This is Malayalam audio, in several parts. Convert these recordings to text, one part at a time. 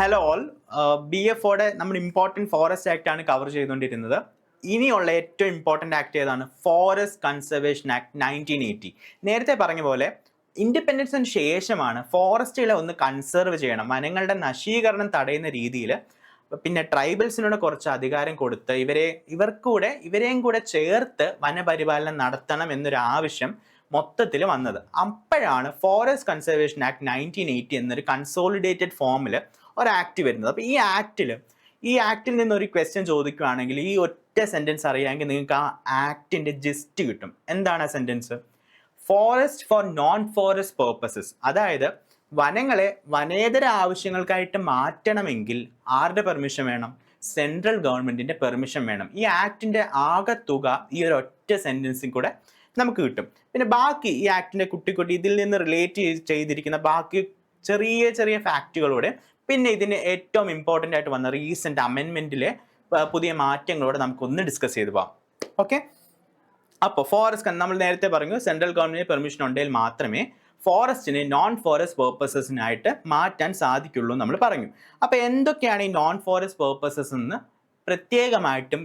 Hello all. BFOടെ നമ്മൾ ഇമ്പോർട്ടൻറ്റ് ഫോറസ്റ്റ് ആക്ട് ആണ് കവർ ചെയ്തുകൊണ്ടിരുന്നത്. ഇനിയുള്ള ഏറ്റവും ഇമ്പോർട്ടൻ്റ് ആക്ട് ഏതാണ്? Forest conservation act 1980. നേരത്തെ പറഞ്ഞ പോലെ ഇൻഡിപെൻഡൻസിന് ശേഷമാണ് ഫോറസ്റ്റുകളെ ഒന്ന് കൺസർവ് ചെയ്യണം, വനങ്ങളുടെ നശീകരണം തടയുന്ന രീതിയിൽ. പിന്നെ ട്രൈബൽസിനോട് കുറച്ച് അധികാരം കൊടുത്ത് ഇവരെയും കൂടെ ചേർത്ത് വനപരിപാലനം നടത്തണം എന്നൊരു ആവശ്യം മൊത്തത്തിൽ വന്നത്. അപ്പോഴാണ് ഫോറസ്റ്റ് കൺസർവേഷൻ ആക്ട് 1980 എന്നൊരു കൺസോളിഡേറ്റഡ് ഫോമിൽ ഒരു ആക്ട് വരുന്നത്. അപ്പോൾ ഈ ആക്ടിൽ നിന്ന് ഒരു ക്വസ്റ്റ്യൻ ചോദിക്കുകയാണെങ്കിൽ ഈ ഒറ്റ സെൻറ്റൻസ് അറിയാമെങ്കിൽ നിങ്ങൾക്ക് ആ ആക്ടിൻ്റെ ജിസ്റ്റ് കിട്ടും. എന്താണ് ആ sentence? Forest four non forest purposes, അതായത് വനങ്ങളെ വനേതര ആവശ്യങ്ങൾക്കായിട്ട് മാറ്റണമെങ്കിൽ ആരുടെ പെർമിഷൻ വേണം? സെൻട്രൽ ഗവൺമെൻറ്റിൻ്റെ പെർമിഷൻ വേണം. ഈ ആക്ടിൻ്റെ ആകെ തുക ഈ ഒരു ഒറ്റ സെൻറ്റൻസിൽ കൂടെ നമുക്ക് കിട്ടും. പിന്നെ ബാക്കി ഈ ആക്ടിൻ്റെ കുട്ടി ഇതിൽ നിന്ന് റിലേറ്റ് ചെയ്തിരിക്കുന്ന ബാക്കി ചെറിയ ചെറിയ ഫാക്റ്റുകളോടെ, പിന്നെ ഇതിന് ഏറ്റവും ഇമ്പോർട്ടൻ്റ് ആയിട്ട് വന്ന റീസെൻ്റ് അമെൻമെൻറ്റിലെ പുതിയ മാറ്റങ്ങളോടെ നമുക്കൊന്ന് ഡിസ്കസ് ചെയ്ത് പോകാം. ഓക്കെ, അപ്പോൾ ഫോറസ്റ്റ് നമ്മൾ നേരത്തെ പറഞ്ഞു സെൻട്രൽ ഗവൺമെൻറ് പെർമിഷൻ ഉണ്ടെങ്കിൽ മാത്രമേ ഫോറസ്റ്റിനെ നോൺ ഫോറസ്റ്റ് പേർപ്പസസിനായിട്ട് മാറ്റാൻ സാധിക്കുള്ളൂ നമ്മൾ പറഞ്ഞു. അപ്പോൾ എന്തൊക്കെയാണ് ഈ നോൺ ഫോറസ്റ്റ് പേർപ്പസസ് എന്ന് പ്രത്യേകമായിട്ടും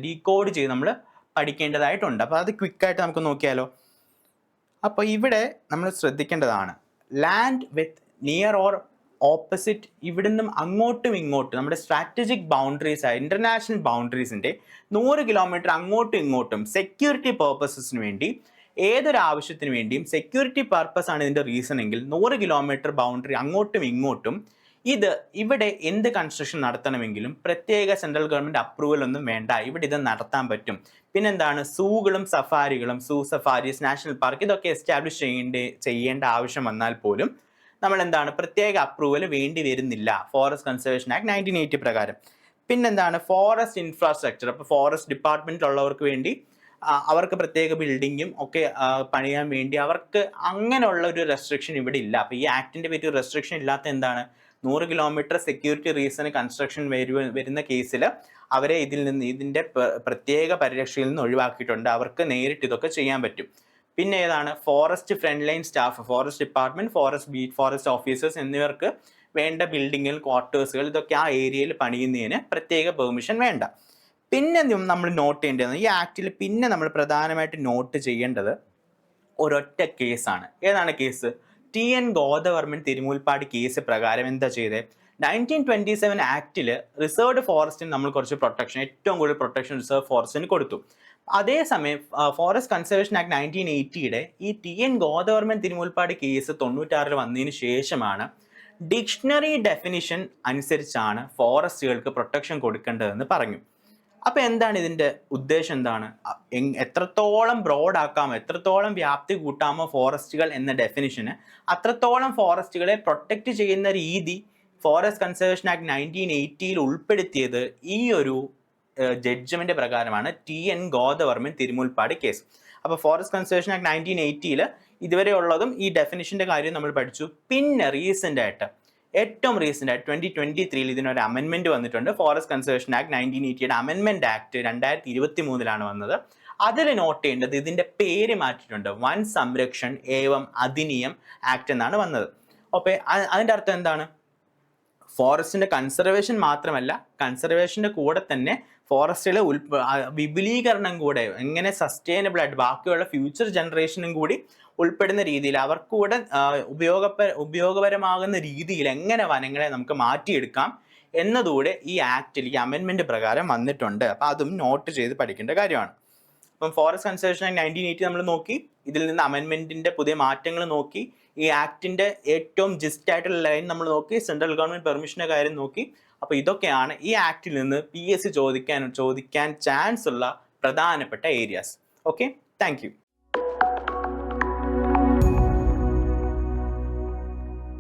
ഡീകോഡ് ചെയ്ത് നമ്മൾ പഠിക്കേണ്ടതായിട്ടുണ്ട്. അപ്പോൾ അത് ക്വിക്കായിട്ട് നമുക്ക് നോക്കിയാലോ. അപ്പോൾ ഇവിടെ നമ്മൾ ശ്രദ്ധിക്കേണ്ടതാണ് land with near or opposite, ഇവിടുന്നും അങ്ങോട്ടും ഇങ്ങോട്ടും നമ്മുടെ സ്ട്രാറ്റജിക് ബൗണ്ടറീസ് ആയ ഇൻ്റർനാഷണൽ ബൗണ്ടറീസിൻ്റെ 100 കിലോമീറ്റർ അങ്ങോട്ടും ഇങ്ങോട്ടും സെക്യൂരിറ്റി പേർപ്പസസിന് വേണ്ടി, ഏതൊരു ആവശ്യത്തിന് വേണ്ടിയും സെക്യൂരിറ്റി പർപ്പസ് ആണ് ഇതിൻ്റെ റീസൺ എങ്കിൽ 100 കിലോമീറ്റർ ബൗണ്ടറി അങ്ങോട്ടും ഇങ്ങോട്ടും ഇവിടെ എന്ത് കൺസ്ട്രക്ഷൻ നടത്തണമെങ്കിലും പ്രത്യേക സെൻട്രൽ ഗവൺമെൻറ് അപ്രൂവൽ ഒന്നും വേണ്ട, ഇവിടെ ഇത് നടത്താൻ പറ്റും. പിന്നെന്താണ്? സൂകളും സഫാരികളും, സഫാരീസ്, നാഷണൽ പാർക്ക്, ഇതൊക്കെ എസ്റ്റാബ്ലിഷ് ചെയ്യേണ്ട ആവശ്യം വന്നാൽ പോലും നമ്മൾ എന്താണ് പ്രത്യേക അപ്രൂവൽ വേണ്ടി വരുന്നില്ല ഫോറസ്റ്റ് കൺസർവേഷൻ ആക്ട് 1980 പ്രകാരം. പിന്നെന്താണ്? Forest infrastructure. അപ്പോൾ ഫോറസ്റ്റ് ഡിപ്പാർട്ട്മെൻറ്റിലുള്ളവർക്ക് വേണ്ടി അവർക്ക് പ്രത്യേക ബിൽഡിങ്ങും ഒക്കെ പണിയാൻ വേണ്ടി അവർക്ക് അങ്ങനെയുള്ള ഒരു റെസ്ട്രിക്ഷൻ ഇവിടെ ഇല്ല. അപ്പോൾ ഈ ആക്ടിൻ്റെ പറ്റി റെസ്ട്രിക്ഷൻ ഇല്ലാത്ത എന്താണ്? 100 കിലോമീറ്റർ സെക്യൂരിറ്റി റീസണ് കൺസ്ട്രക്ഷൻ വരുന്ന കേസിൽ അവരെ ഇതിൻ്റെ പ്രത്യേക പരിരക്ഷയിൽ നിന്ന് ഒഴിവാക്കിയിട്ടുണ്ട്. അവർക്ക് നേരിട്ട് ഇതൊക്കെ ചെയ്യാൻ പറ്റും. പിന്നെ ഏതാണ്? Forest front line staff, forest department, forest beat forest officers എന്നിവർക്ക് വേണ്ട ബിൽഡിങ്ങുകൾ, ക്വാർട്ടേഴ്സുകൾ, ഇതൊക്കെ ആ ഏരിയയിൽ പണിയുന്നതിന് പ്രത്യേക പെർമിഷൻ വേണ്ട. പിന്നെ നമ്മൾ നോട്ട് ചെയ്യേണ്ടത്, ഈ ആക്ടിൽ പിന്നെ നമ്മൾ പ്രധാനമായിട്ട് നോട്ട് ചെയ്യേണ്ടത് ഒരൊറ്റ കേസാണ്. ഏതാണ് കേസ്? TN ഗോദവർമ്മൻ തിരുമുൽപ്പാട് കേസ് പ്രകാരം എന്താ ചെയ്തത്? 1927 ആക്ടിൽ റിസർവ്ഡ് ഫോറസ്റ്റിന് നമ്മൾ കുറച്ച് പ്രൊട്ടക്ഷൻ, ഏറ്റവും കൂടുതൽ പ്രൊട്ടക്ഷൻ റിസർവ് ഫോറസ്റ്റിന് കൊടുത്തു. അതേസമയം ഫോറസ്റ്റ് കൺസർവേഷൻ ആക്ട് 1980യുടെ ഈ TN ഗോദവർമ്മൻ തിരുമുൽപ്പാട് കേസ് 96 വന്നതിന് ശേഷമാണ് ഡിക്ഷണറി ഡെഫിനിഷൻ അനുസരിച്ചാണ് ഫോറസ്റ്റുകൾക്ക് പ്രൊട്ടക്ഷൻ കൊടുക്കേണ്ടതെന്ന് പറഞ്ഞു. അപ്പോൾ എന്താണ് ഇതിൻ്റെ ഉദ്ദേശം? എന്താണ്? എത്രത്തോളം ബ്രോഡ് ആക്കാമോ, എത്രത്തോളം വ്യാപ്തി കൂട്ടാമോ ഫോറസ്റ്റുകൾ എന്ന ഡെഫിനിഷന്, അത്രത്തോളം ഫോറസ്റ്റുകളെ പ്രൊട്ടക്റ്റ് ചെയ്യുന്ന രീതി ഫോറസ്റ്റ് കൺസർവേഷൻ ആക്ട് 1980 ഉൾപ്പെടുത്തിയത് ഈ ഒരു ജഡ്ജ്മെന്റ് പ്രകാരമാണ് TN ഗോദവർമ്മൻ തിരുമുൽപ്പാട് കേസ്. അപ്പോൾ ഫോറസ്റ്റ് കൺസർവേഷൻ ആക്ട് 1980 ഇതുവരെ ഉള്ളതും ഈ ഡെഫിനിഷൻ്റെ കാര്യം നമ്മൾ പഠിച്ചു. പിന്നെ ഏറ്റവും റീസെൻ്റ് ആയിട്ട് 2023 ഇതിനൊരു അമെൻമെൻറ്റ് വന്നിട്ടുണ്ട്. Forest conservation act 1980യുടെ amendment act 2023 വന്നത്. അതിൽ നോട്ട് ചെയ്യേണ്ടത് ഇതിൻ്റെ പേര് മാറ്റിയിട്ടുണ്ട്, വൻ സംരക്ഷൺ ഏവം അധിനിയം ആക്ട് എന്നാണ് വന്നത്. അപ്പോൾ അതിൻ്റെ അർത്ഥം എന്താണ്? ഫോറസ്റ്റിൻ്റെ കൺസർവേഷൻ മാത്രമല്ല, കൺസർവേഷൻ്റെ കൂടെ തന്നെ ഫോറസ്റ്റുകളെ വിപുലീകരണം കൂടെ എങ്ങനെ സസ്റ്റൈനബിൾ ആയിട്ട് ബാക്കിയുള്ള ഫ്യൂച്ചർ ജനറേഷനും കൂടി ഉൾപ്പെടുന്ന രീതിയിൽ അവർക്ക് കൂടെ ഉപയോഗപരമാകുന്ന രീതിയിൽ എങ്ങനെ വനങ്ങളെ നമുക്ക് മാറ്റിയെടുക്കാം എന്നതുകൂടെ ഈ ആക്ടിൽ, ഈ അമെൻമെൻറ്റ് പ്രകാരം വന്നിട്ടുണ്ട്. അപ്പോൾ അതും നോട്ട് ചെയ്ത് പഠിക്കേണ്ട കാര്യമാണ്. അപ്പം ഫോറസ്റ്റ് കൺസർവേഷൻ ആക്ട് 1980 നമ്മൾ നോക്കി, ഇതിൽ നിന്ന് അമെൻമെൻറ്റിൻ്റെ പുതിയ മാറ്റങ്ങൾ നോക്കി, ഈ ആക്ടിൻ്റെ ഏറ്റവും ജിസ്റ്റ് ആയിട്ടുള്ള ലൈൻ നമ്മൾ നോക്കി, സെൻട്രൽ ഗവൺമെൻറ് പെർമിഷൻ്റെ കാര്യം നോക്കി. അപ്പോൾ ഇതൊക്കെയാണ് ഈ ആക്ടിൽ നിന്ന് PSC ചോദിക്കാൻ ചാൻസ് ഉള്ള പ്രധാനപ്പെട്ട ഏരിയാസ്. Okay, thank you.